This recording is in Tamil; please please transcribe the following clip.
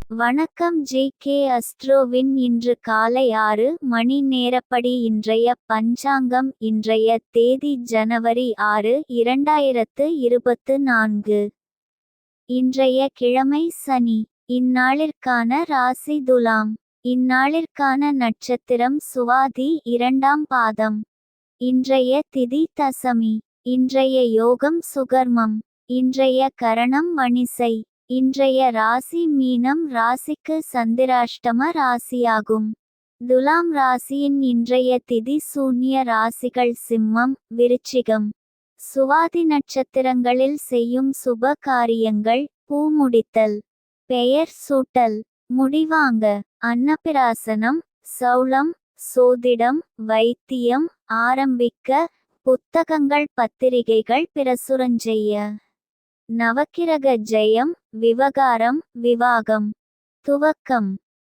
வணக்கம் ஜி.கே. அஸ்ட்ரோவின் இன்று காலை 6 மணி நேரப்படி இன்றைய பஞ்சாங்கம். இன்றைய தேதி ஜனவரி 6, 2024. இன்றைய கிழமை சனி. இந்நாளிற்கான ராசி துலாம். இந்நாளிற்கான நட்சத்திரம் சுவாதி 2ஆம் பாதம். இன்றைய திதி தசமி. இன்றைய யோகம் சுகர்மம். இன்றைய கரணம் வணிசை. இன்றைய ராசி மீனம் ராசிக்கு சந்திராஷ்டம ராசியாகும். துலாம் ராசியின் இன்றைய திதி சூன்ய ராசிகள் சிம்மம், விருச்சிகம். சுவாதி நட்சத்திரங்களில் செய்யும் சுப காரியங்கள்: பூ முடித்தல், பெயர் சூட்டல், முடிவாங்க, அன்னப்பிராசனம், சௌளம், சோதிடம், வைத்தியம் ஆரம்பிக்க, புத்தகங்கள் பத்திரிகைகள் பிரசுரஞ்செய்ய. நவக்கிரக ஜெயம், விவகாரம், விவாகம், துவக்கம்.